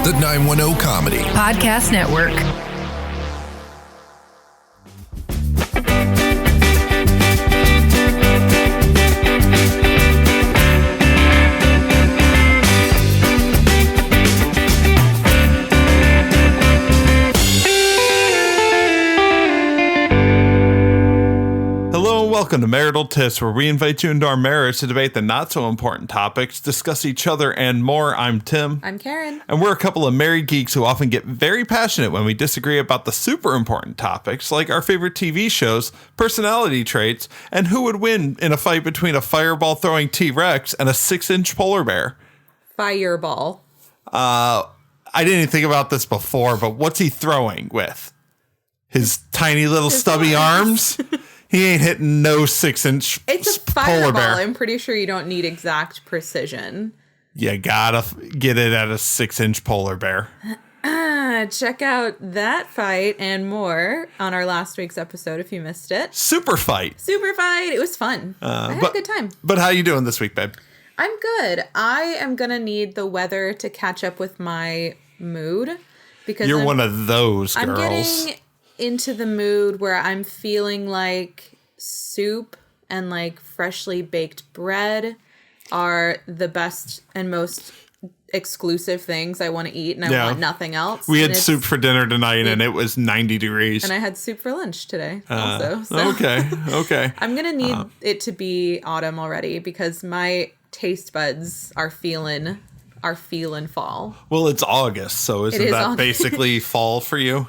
The 910 Comedy Podcast Network. Welcome to Marital Tips, where we invite you into our marriage to debate the not-so-important topics, discuss each other, and more. I'm Tim. I'm Karen. And we're a couple of married geeks who often get very passionate when we disagree about the super-important topics, like our favorite TV shows, personality traits, and who would win in a fight between a fireball-throwing T-Rex and a 6-inch polar bear. Fireball. I didn't even think about this before, but what's he throwing with? His tiny little stubby arms? He ain't hitting no 6-inch It's a polar bear. fireball. I'm pretty sure you don't need exact precision. You gotta get it at a 6-inch polar bear. Check out that fight and more on our last week's episode if you missed it. Super fight. Super fight. It was fun. I had a good time. But how you doing this week, babe? I'm good. I am going to need the weather to catch up with my mood. Because You're one of those girls. I'm getting into the mood where I'm feeling like soup and like freshly baked bread are the best and most exclusive things I want to eat, and I want nothing else. We had soup for dinner tonight, and it was 90 degrees. And I had soup for lunch today also. So Okay. I'm going to need it to be autumn already because my taste buds are feeling fall. Well, it's August, so isn't that basically fall for you?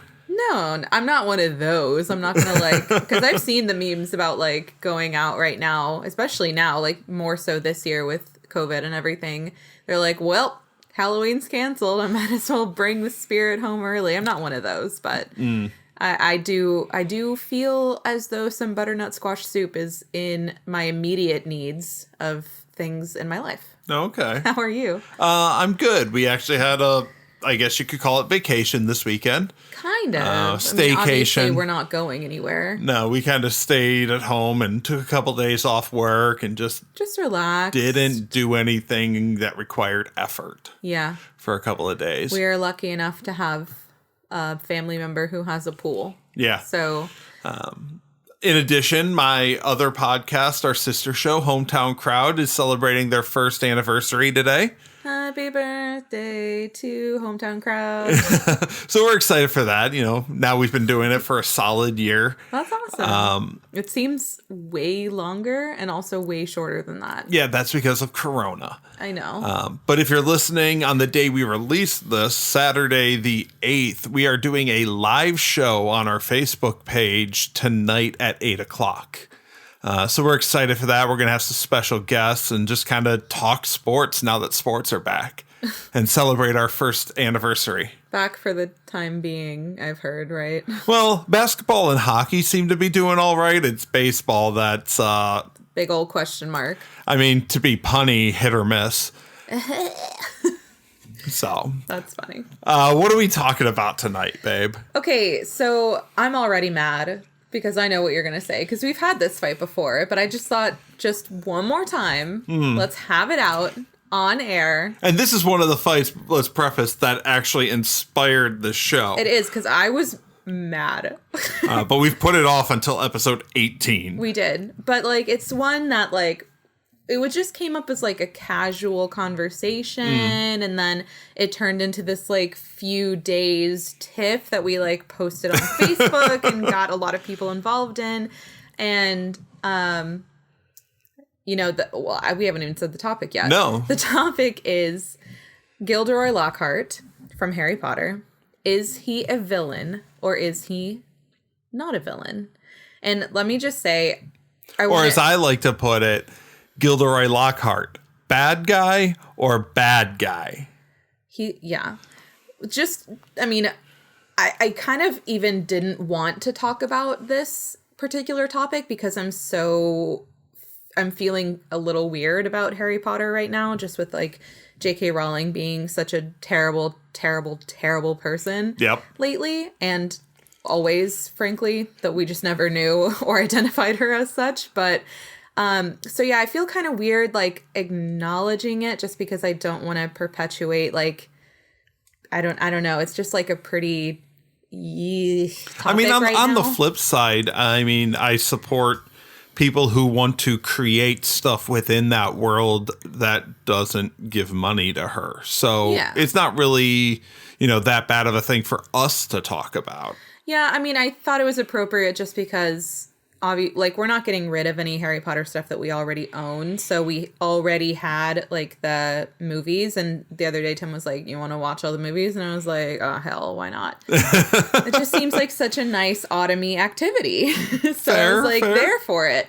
No, I'm not one of those. I'm not going to because I've seen the memes about like going out right now, especially now, like more so this year with COVID and everything. They're like, well, Halloween's canceled. I might as well bring the spirit home early. I'm not one of those, but I do feel as though some butternut squash soup is in my immediate needs of things in my life. Okay. How are you? I'm good. We actually had I guess you could call it vacation this weekend. Kind of. Staycation. Obviously, we're not going anywhere. No, we kind of stayed at home and took a couple days off work and just relax. Didn't do anything that required effort. Yeah. For a couple of days. We are lucky enough to have a family member who has a pool. Yeah. So. In addition, my other podcast, our sister show, Hometown Crowd, is celebrating their first anniversary today. Happy birthday to Hometown Crowd. So we're excited for that. You know, now we've been doing it for a solid year. That's awesome. It seems way longer and also way shorter than that. Yeah, that's because of Corona. I know. But if you're listening on the day we release this, Saturday the 8th, we are doing a live show on our Facebook page tonight at 8 o'clock. So we're excited for that. We're going to have some special guests and just kind of talk sports now that sports are back and celebrate our first anniversary. Back for the time being, I've heard, right? Well, basketball and hockey seem to be doing all right. It's baseball that's... big old question mark. I mean, to be punny, hit or miss. So. That's funny. What are we talking about tonight, babe? Okay, so I'm already mad because I know what you're going to say, because we've had this fight before, but I just thought just one more time, let's have it out on air. And this is one of the fights, let's preface, that actually inspired the show. It is, because I was mad. But we've put it off until episode 18. We did. But, like, it's one that, like, it just came up as like a casual conversation, and then it turned into this like few days tiff that we like posted on Facebook and got a lot of people involved in. And we haven't even said the topic yet. No. The topic is Gilderoy Lockhart from Harry Potter. Is he a villain or is he not a villain? And let me just say, as I like to put it, Gilderoy Lockhart, bad guy or bad guy? I kind of even didn't want to talk about this particular topic because I'm feeling a little weird about Harry Potter right now, just with like J.K. Rowling being such a terrible, terrible, terrible person lately. And always, frankly, that we just never knew or identified her as such. But I feel kind of weird, like, acknowledging it just because I don't want to perpetuate, like, I don't know. It's just like a pretty I mean, topic right on the now. flip side, I mean, I support people who want to create stuff within that world that doesn't give money to her. So Yeah. it's not really, that bad of a thing for us to talk about. Yeah, I mean, I thought it was appropriate just because, we're not getting rid of any Harry Potter stuff that we already own. So we already had, like, the movies. And the other day, Tim was like, you want to watch all the movies? And I was like, oh, hell, why not? It just seems like such a nice autumny activity. So I was like, there for it.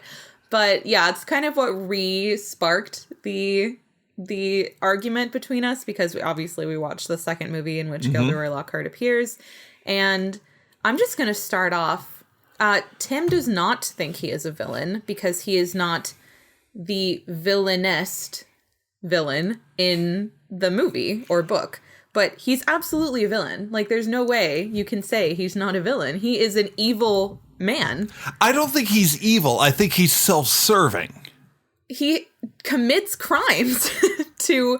But yeah, it's kind of what re-sparked the argument between us, because we watched the second movie in which Gilderoy Lockhart appears. And I'm just going to start off. Tim does not think he is a villain because he is not the villainest villain in the movie or book. But he's absolutely a villain. Like, there's no way you can say he's not a villain. He is an evil man. I don't think he's evil. I think he's self-serving. He commits crimes to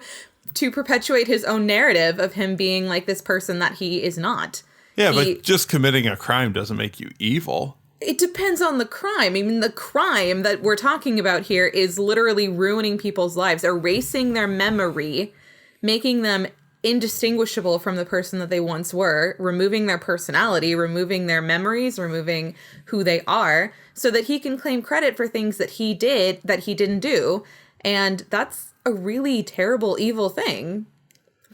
perpetuate his own narrative of him being like this person that he is not. Yeah, but just committing a crime doesn't make you evil. It depends on the crime. I mean, the crime that we're talking about here is literally ruining people's lives, erasing their memory, making them indistinguishable from the person that they once were, removing their personality, removing their memories, removing who they are, so that he can claim credit for things that he did that he didn't do. And that's a really terrible, evil thing.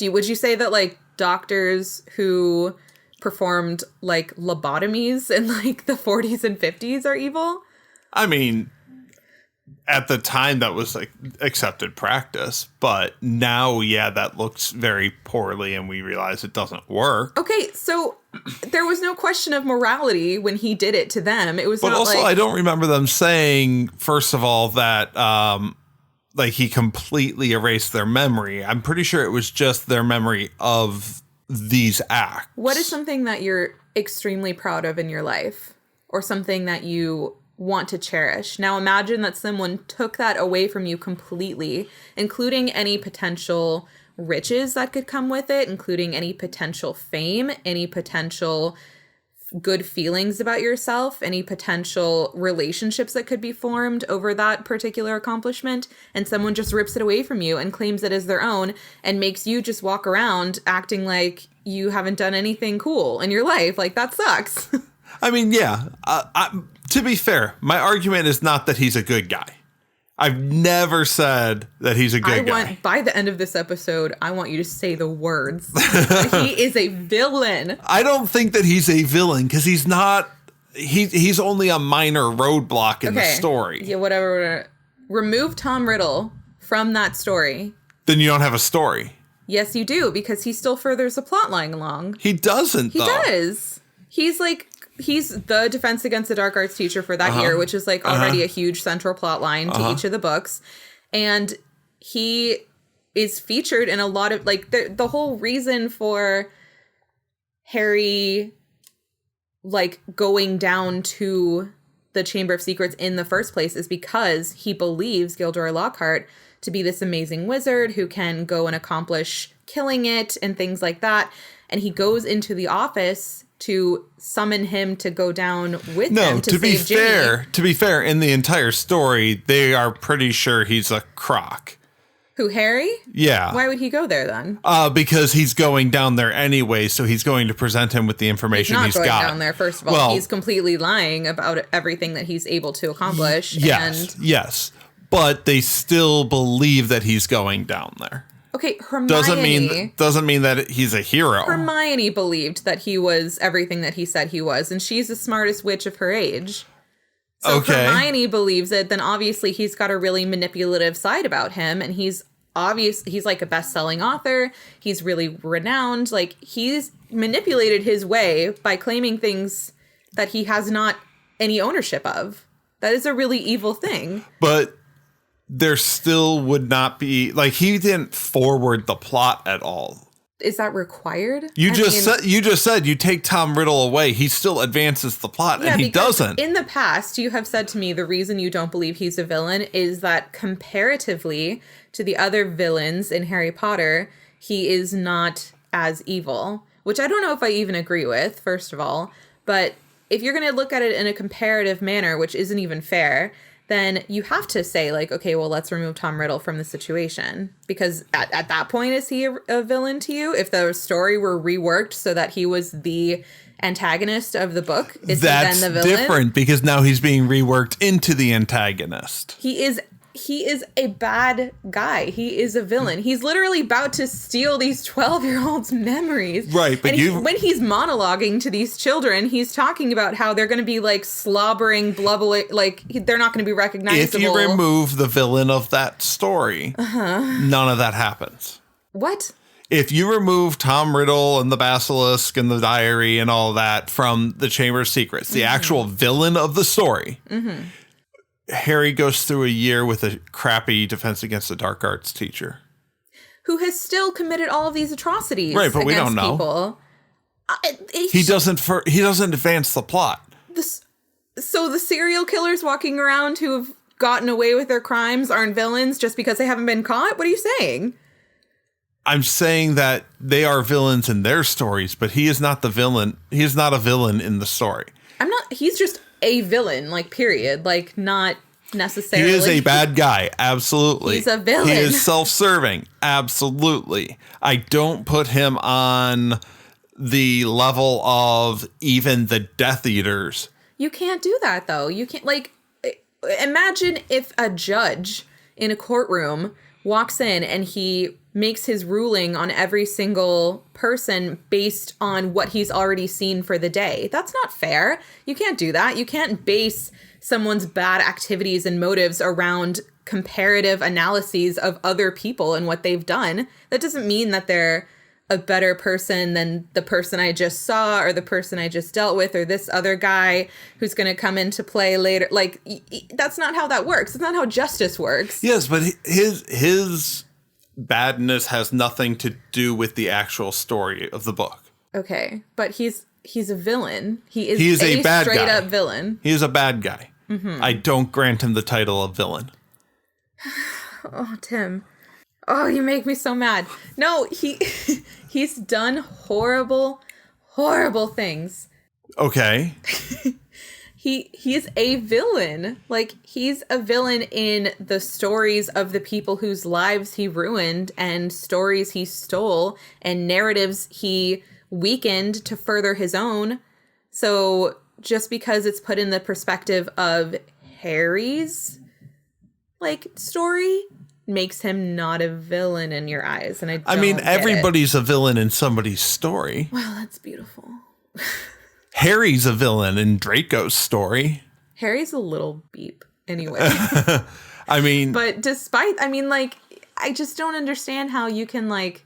Would you say that, like, doctors who performed, like, lobotomies in, like, the 40s and 50s are evil? I mean, at the time that was, like, accepted practice, but now, yeah, that looks very poorly and we realize it doesn't work. Okay, so there was no question of morality when he did it to them. It was but not also, like, I don't remember them saying, first of all, that like, he completely erased their memory. I'm pretty sure it was just their memory of these acts. What is something that you're extremely proud of in your life, or something that you want to cherish? Now imagine that someone took that away from you completely, including any potential riches that could come with it, including any potential fame, any potential good feelings about yourself, any potential relationships that could be formed over that particular accomplishment, and someone just rips it away from you and claims it as their own and makes you just walk around acting like you haven't done anything cool in your life. Like, that sucks. I mean, yeah, to be fair, my argument is not that he's a good guy. I've never said that he's a good guy. By the end of this episode, I want you to say the words. He is a villain. I don't think that he's a villain because he's not. He's only a minor roadblock in the story. Yeah, whatever. Remove Tom Riddle from that story. Then you don't have a story. Yes, you do, because he still furthers the plot line along. He doesn't, though. He does. He's the Defense Against the Dark Arts teacher for that year, which is, like, already a huge central plot line to each of the books. And he is featured in a lot of, like, the whole reason for Harry, like, going down to the Chamber of Secrets in the first place is because he believes Gilderoy Lockhart to be this amazing wizard who can go and accomplish killing it and things like that. And he goes into the office to summon him to go down with him to be save Ginny. To be fair, in the entire story, they are pretty sure he's a crock. Who, Harry? Yeah. Why would he go there then? Because he's going down there anyway, so he's going to present him with the information he's got. He's not going down there, first of all. Well, he's completely lying about everything that he's able to accomplish. Yes. But they still believe that he's going down there. Okay, Hermione... Doesn't mean that he's a hero. Hermione believed that he was everything that he said he was, and she's the smartest witch of her age. So if Hermione believes it, then obviously he's got a really manipulative side about him, and he's like a best-selling author. He's really renowned. Like, he's manipulated his way by claiming things that he has not any ownership of. That is a really evil thing. But there still would not be, like, he didn't forward the plot at all. Is that required? You just said you take Tom Riddle away, he still advances the plot, and he doesn't. In the past, you have said to me the reason you don't believe he's a villain is that comparatively to the other villains in Harry Potter, he is not as evil, which I don't know if I even agree with, first of all. But if you're going to look at it in a comparative manner, which isn't even fair, then you have to say, like, okay, well, let's remove Tom Riddle from the situation. Because at that point, is he a villain to you? If the story were reworked so that he was the antagonist of the book, is he then the villain? That's different, because now he's being reworked into the antagonist. He is a bad guy. He is a villain. He's literally about to steal these 12-year-olds' memories. Right, but when he's monologuing to these children, he's talking about how they're going to be like slobbering, blubbering, like they're not going to be recognizable. If you remove the villain of that story, none of that happens. What? If you remove Tom Riddle and the Basilisk and the diary and all that from the Chamber of Secrets, the actual villain of the story, Harry goes through a year with a crappy Defense Against the Dark Arts teacher who has still committed all of these atrocities. Right, but we don't know. People. He doesn't advance the plot. So the serial killers walking around who have gotten away with their crimes aren't villains just because they haven't been caught? What are you saying? I'm saying that they are villains in their stories, but he is not the villain. He is not a villain in the story. He's just a villain, like, period. Like, not necessarily. He is a bad guy. Absolutely. He's a villain. He is self-serving. Absolutely. I don't put him on the level of even the Death Eaters. You can't do that, though. You can't, like, imagine if a judge in a courtroom walks in and he makes his ruling on every single person based on what he's already seen for the day. That's not fair. You can't do that. You can't base someone's bad activities and motives around comparative analyses of other people and what they've done. That doesn't mean that they're a better person than the person I just saw or the person I just dealt with or this other guy who's going to come into play later. Like, that's not how that works. It's not how justice works. Yes, but his badness has nothing to do with the actual story of the book. Okay, but he's a villain. He is a bad straight guy. up villain. He is a bad guy. I don't grant him the title of villain. Oh, Tim. Oh, you make me so mad. No, he's done horrible, horrible things. Okay. He's a villain. Like, he's a villain in the stories of the people whose lives he ruined and stories he stole and narratives he weakened to further his own. So just because it's put in the perspective of Harry's, like, story makes him not a villain in your eyes. And I mean, everybody's a villain in somebody's story. Well, that's beautiful. Harry's a villain in Draco's story. Harry's a little beep anyway. I mean, but I just don't understand how you can, like,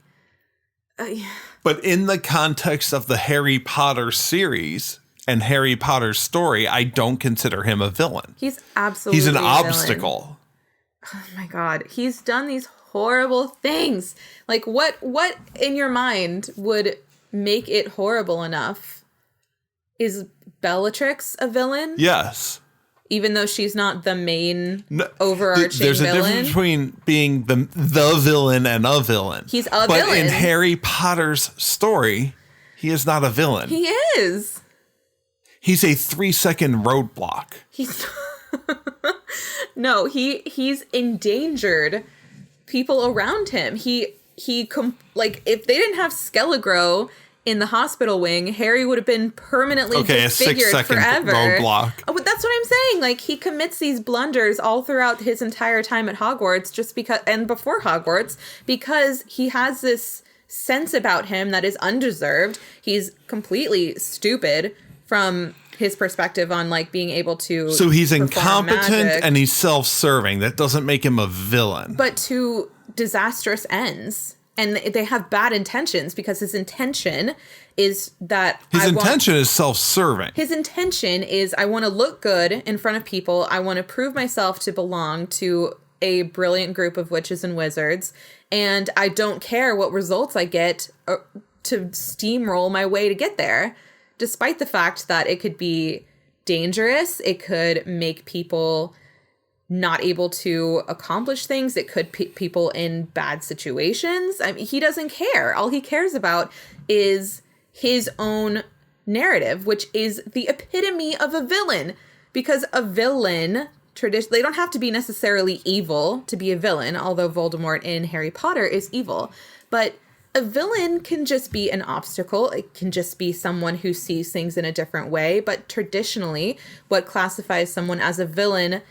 but in the context of the Harry Potter series and Harry Potter's story, I don't consider him a villain. He's absolutely He's an a obstacle. Oh my God. He's done these horrible things. Like, what in your mind would make it horrible enough? Is Bellatrix a villain? Yes. Even though she's not the main overarching villain? There's a difference between being the villain and a villain. He's a villain. But in Harry Potter's story, he is not a villain. He is. He's a 3-second roadblock. No, he's endangered people around him. Like, if they didn't have Skelligrew in the hospital wing, Harry would have been permanently disfigured a 6-second forever. roadblock. Oh, but that's what I'm saying. Like, he commits these blunders all throughout his entire time at Hogwarts, just because, and before Hogwarts, because he has this sense about him that is undeserved. He's completely stupid from his perspective on, like, being able to. So he's incompetent magic. And he's self-serving. That doesn't make him a villain. But to disastrous ends. And they have bad intentions, because his intention is that his intention is self-serving. His intention is, I want to look good in front of people. I want to prove myself to belong to a brilliant group of witches and wizards. And I don't care what results I get to steamroll my way to get there, despite the fact that it could be dangerous. It could make people not able to accomplish things. It could people in bad situations. I mean, he doesn't care. All he cares about is his own narrative, which is the epitome of a villain. Because a villain, they don't have to be necessarily evil to be a villain, although Voldemort in Harry Potter is evil. But a villain can just be an obstacle. It can just be someone who sees things in a different way. But traditionally, what classifies someone as a villain,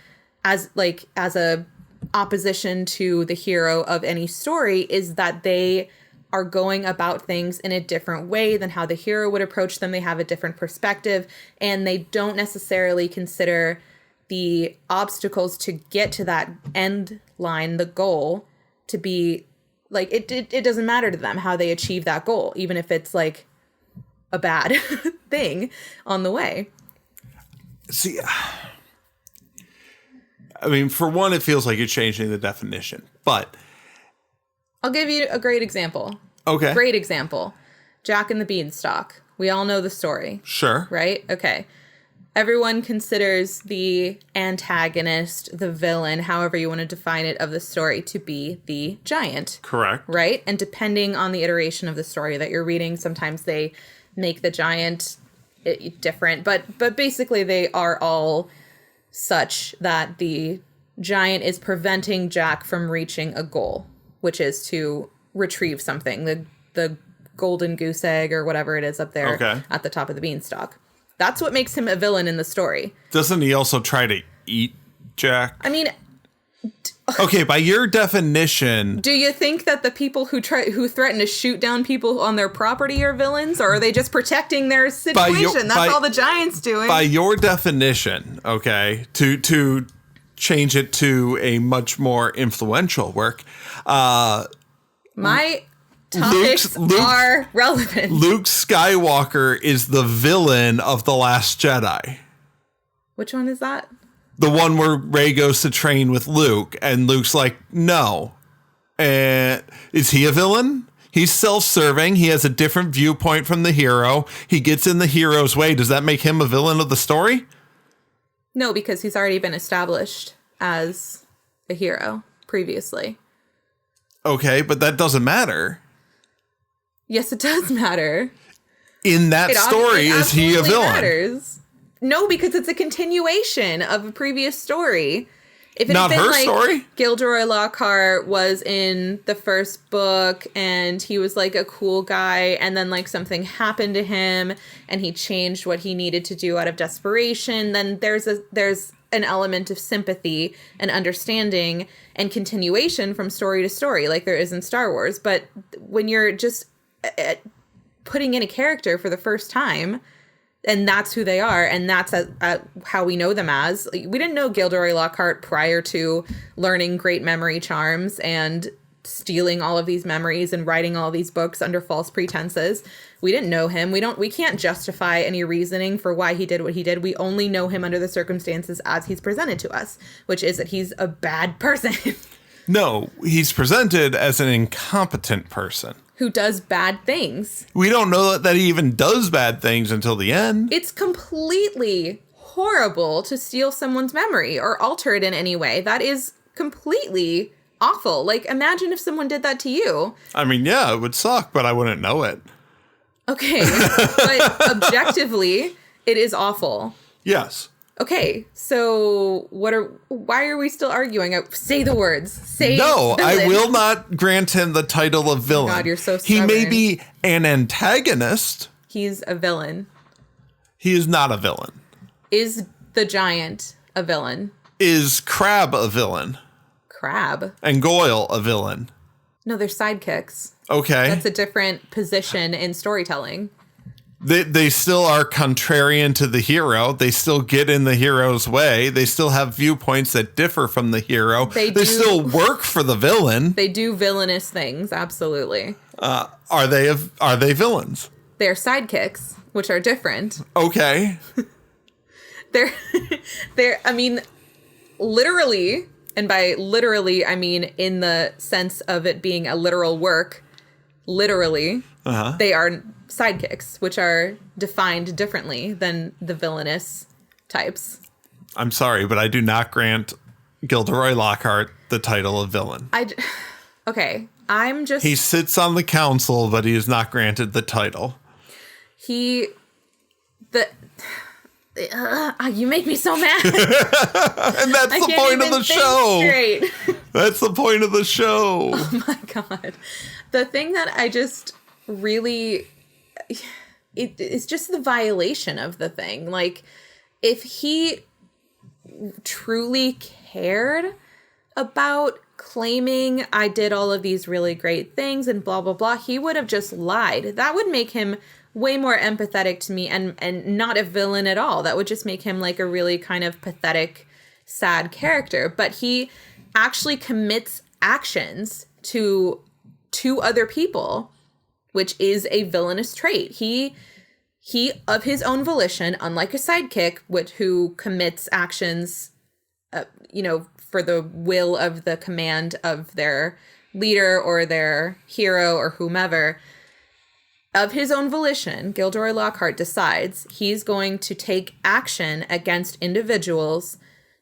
as a opposition to the hero of any story, is that they are going about things in a different way than how the hero would approach them. They have a different perspective, and they don't necessarily consider the obstacles to get to that end line, the goal, to be like, it doesn't matter to them how they achieve that goal, even if it's like a bad thing on the way. See, I mean, for one, it feels like you're changing the definition, but I'll give you a great example. Okay. Great example. Jack and the Beanstalk. We all know the story. Sure. Right? Okay. Everyone considers the antagonist, the villain, however you want to define it, of the story to be the giant. Correct. Right? And depending on the iteration of the story that you're reading, sometimes they make the giant different. But basically they are all such that the giant is preventing Jack from reaching a goal, which is to retrieve something, the golden goose egg or whatever it is up there at the top of the beanstalk. That's what makes him a villain in the story. Doesn't he also try to eat Jack? I mean, okay, by your definition, do you think that the people who threaten to shoot down people on their property are villains, or are they just protecting their situation? That's all the giant's doing. By your definition, okay, to change it to a much more influential work, my topics are relevant. Luke Skywalker is the villain of The Last Jedi. Which one is that? The one where Rey goes to train with Luke, and Luke's like, no. And is he a villain? He's self-serving. He has a different viewpoint from the hero. He gets in the hero's way. Does that make him a villain of the story? No, because he's already been established as a hero previously. Okay, but that doesn't matter. Yes, it does matter. In that story, is he a villain? Matters. No, because it's a continuation of a previous story. If it Not had been her like story? Gilderoy Lockhart was in the first book and he was like a cool guy, and then like something happened to him and he changed what he needed to do out of desperation, then there's an element of sympathy and understanding and continuation from story to story, like there is in Star Wars. But when you're just putting in a character for the first time, and that's who they are, and that's how we know them as. We didn't know Gilderoy Lockhart prior to learning great memory charms and stealing all of these memories and writing all these books under false pretenses. We didn't know him. We can't justify any reasoning for why he did what he did. We only know him under the circumstances as he's presented to us, which is that he's a bad person. No, he's presented as an incompetent person who does bad things. We don't know that he even does bad things until the end. It's completely horrible to steal someone's memory or alter it in any way. That is completely awful. Like, imagine if someone did that to you. I mean, yeah, it would suck, but I wouldn't know it. Okay, but objectively, it is awful. Yes. Okay, so why are we still arguing? Say the words. Say no, villain. I will not grant him the title of villain. Oh God, you're so stubborn. He may be an antagonist. He's a villain. He is not a villain. Is the giant a villain? Is Crab a villain? Crab? And Goyle a villain? No, they're sidekicks. Okay. That's a different position in storytelling. They still are contrarian to the hero. They still get in the hero's way. They still have viewpoints that differ from the hero. They still work for the villain. They do villainous things, absolutely. Are they villains? They're sidekicks, which are different. Okay. they're I mean, literally, and by literally I mean in the sense of it being a literal work, literally, they are sidekicks, which are defined differently than the villainous types. I'm sorry, but I do not grant Gilderoy Lockhart the title of villain. Okay, I'm just... He sits on the council, but he is not granted the title. You make me so mad. And that's the point of the show. Straight. That's the point of the show. Oh my God. The thing that I just really... It's just the violation of the thing. Like, if he truly cared about claiming I did all of these really great things and blah, blah, blah, he would have just lied. That would make him way more empathetic to me and not a villain at all. That would just make him like a really kind of pathetic, sad character. But he actually commits actions to other people, which is a villainous trait. He of his own volition, unlike a sidekick, who commits actions, for the will of the command of their leader or their hero or whomever. Of his own volition, Gilderoy Lockhart decides he's going to take action against individuals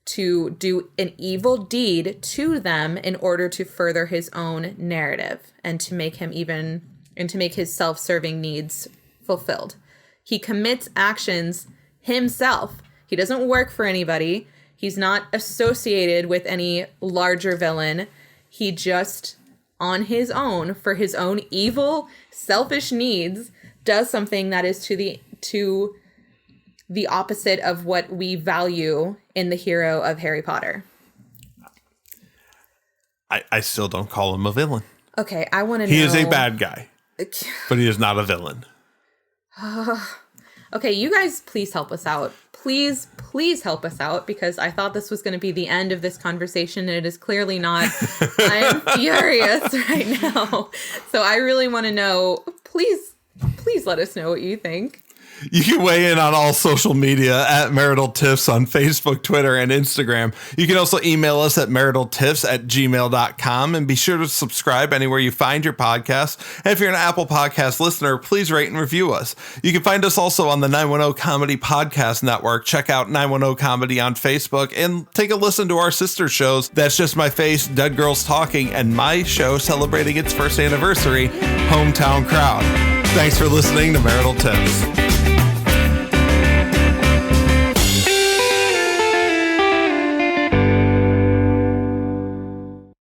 to do an evil deed to them in order to further his own narrative and to make his self-serving needs fulfilled. He commits actions himself. He doesn't work for anybody. He's not associated with any larger villain. He just, on his own, for his own evil, selfish needs, does something that is to the opposite of what we value in the hero of Harry Potter. I still don't call him a villain. Okay, I want to know. He is a bad guy, but he is not a villain. Okay, you guys, please help us out. Please help us out, because I thought this was going to be the end of this conversation, and it is clearly not. I am furious right now. So I really want to know, please let us know what you think. You can weigh in on all social media at Marital Tiffs on Facebook, Twitter, and Instagram. You can also email us at maritaltiffs@gmail.com, and be sure to subscribe anywhere you find your podcast. And if you're an Apple Podcast listener, please rate and review us. You can find us also on the 910 Comedy Podcast Network. Check out 910 Comedy on Facebook and take a listen to our sister shows, That's Just My Face, Dead Girls Talking, and my show celebrating its first anniversary, Hometown Crowd. Thanks for listening to Marital Tiffs.